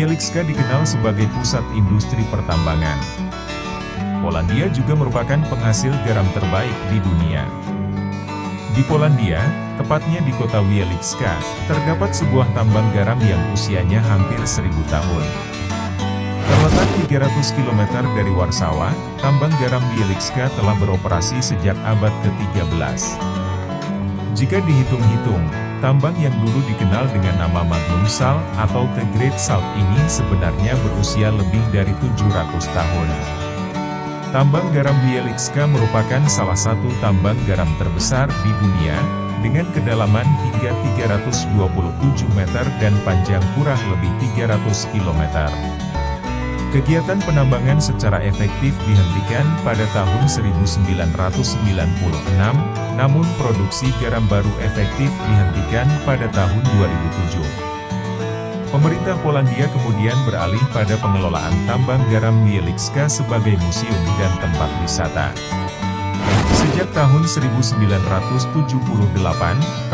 Wieliczka dikenal sebagai pusat industri pertambangan. Polandia juga merupakan penghasil garam terbaik di dunia. Di Polandia, tepatnya di kota Wieliczka, terdapat sebuah tambang garam yang usianya hampir 1000 tahun. Terletak 300 km dari Warsawa, tambang garam Wieliczka telah beroperasi sejak abad ke-13. Jika dihitung-hitung, tambang yang dulu dikenal dengan nama Magnum Salt atau The Great Salt ini sebenarnya berusia lebih dari 700 tahun. Tambang garam Wieliczka merupakan salah satu tambang garam terbesar di dunia, dengan kedalaman hingga 327 meter dan panjang kurang lebih 300 km. Kegiatan penambangan secara efektif dihentikan pada tahun 1996, namun produksi garam baru efektif dihentikan pada tahun 2007. Pemerintah Polandia kemudian beralih pada pengelolaan tambang garam Wieliczka sebagai museum dan tempat wisata. Sejak tahun 1978,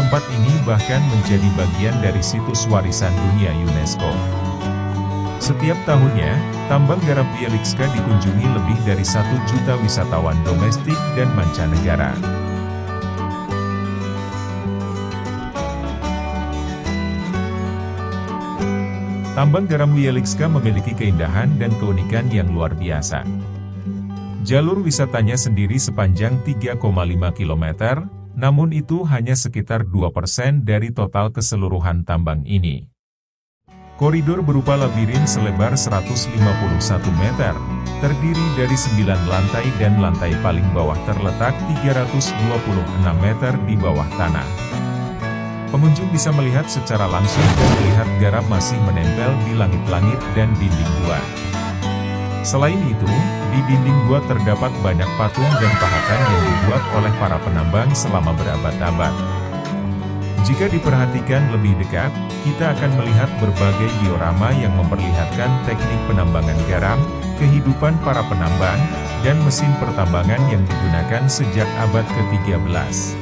tempat ini bahkan menjadi bagian dari situs warisan dunia UNESCO. Setiap tahunnya, tambang garam Wieliczka dikunjungi lebih dari 1 juta wisatawan domestik dan mancanegara. Tambang garam Wieliczka memiliki keindahan dan keunikan yang luar biasa. Jalur wisatanya sendiri sepanjang 3,5 km, namun itu hanya sekitar 2% dari total keseluruhan tambang ini. Koridor berupa labirin selebar 151 meter, terdiri dari 9 lantai dan lantai paling bawah terletak 326 meter di bawah tanah. Pengunjung bisa melihat secara langsung dan melihat garam masih menempel di langit-langit dan dinding gua. Selain itu, di dinding gua terdapat banyak patung dan pahatan yang dibuat oleh para penambang selama berabad-abad. Jika diperhatikan lebih dekat, kita akan melihat berbagai diorama yang memperlihatkan teknik penambangan garam, kehidupan para penambang, dan mesin pertambangan yang digunakan sejak abad ke-13.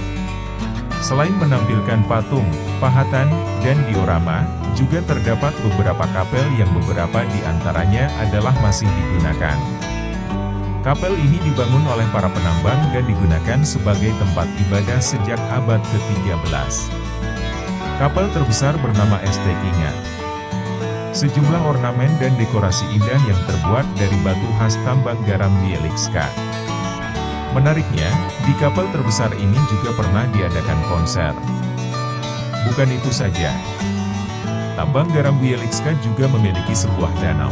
Selain menampilkan patung, pahatan, dan diorama, juga terdapat beberapa kapel yang beberapa di antaranya adalah masih digunakan. Kapel ini dibangun oleh para penambang dan digunakan sebagai tempat ibadah sejak abad ke-13. Kapel terbesar bernama St. Kinga. Sejumlah ornamen dan dekorasi indah yang terbuat dari batu khas tambang garam Wieliczka. Menariknya, di kapel terbesar ini juga pernah diadakan konser. Bukan itu saja. Tambang garam Wieliczka juga memiliki sebuah danau.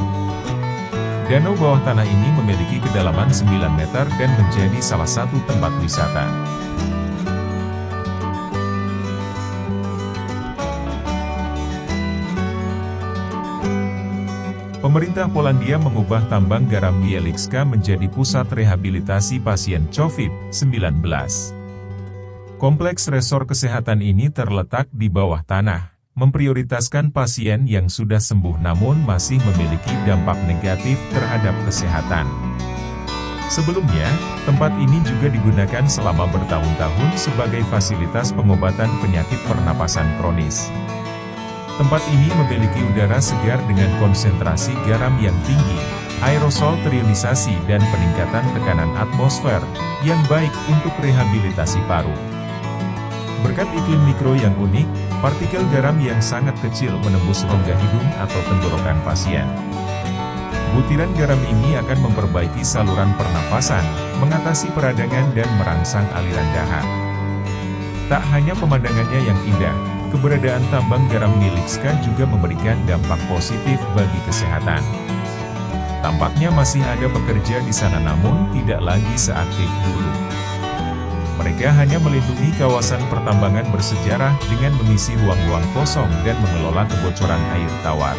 Danau bawah tanah ini memiliki kedalaman 9 meter dan menjadi salah satu tempat wisata. Pemerintah Polandia mengubah tambang garam Wieliczka menjadi pusat rehabilitasi pasien COVID-19. Kompleks resor kesehatan ini terletak di bawah tanah, memprioritaskan pasien yang sudah sembuh namun masih memiliki dampak negatif terhadap kesehatan. Sebelumnya, tempat ini juga digunakan selama bertahun-tahun sebagai fasilitas pengobatan penyakit pernapasan kronis. Tempat ini memiliki udara segar dengan konsentrasi garam yang tinggi, aerosol terionisasi dan peningkatan tekanan atmosfer, yang baik untuk rehabilitasi paru. Berkat iklim mikro yang unik, partikel garam yang sangat kecil menembus rongga hidung atau tenggorokan pasien. Butiran garam ini akan memperbaiki saluran pernafasan, mengatasi peradangan dan merangsang aliran dahak. Tak hanya pemandangannya yang indah, keberadaan tambang garam Wieliczka juga memberikan dampak positif bagi kesehatan. Tampaknya masih ada pekerja di sana namun tidak lagi seaktif dulu. Mereka hanya melindungi kawasan pertambangan bersejarah dengan mengisi ruang-ruang kosong dan mengelola kebocoran air tawar.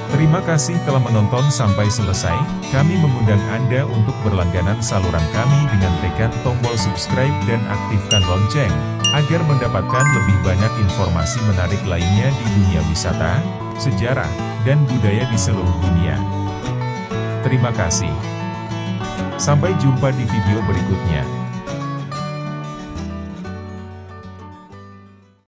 Terima kasih telah menonton sampai selesai. Kami mengundang Anda untuk berlangganan saluran kami dengan tekan tombol subscribe dan aktifkan lonceng, agar mendapatkan lebih banyak informasi menarik lainnya di dunia wisata, sejarah, dan budaya di seluruh dunia. Terima kasih. Sampai jumpa di video berikutnya.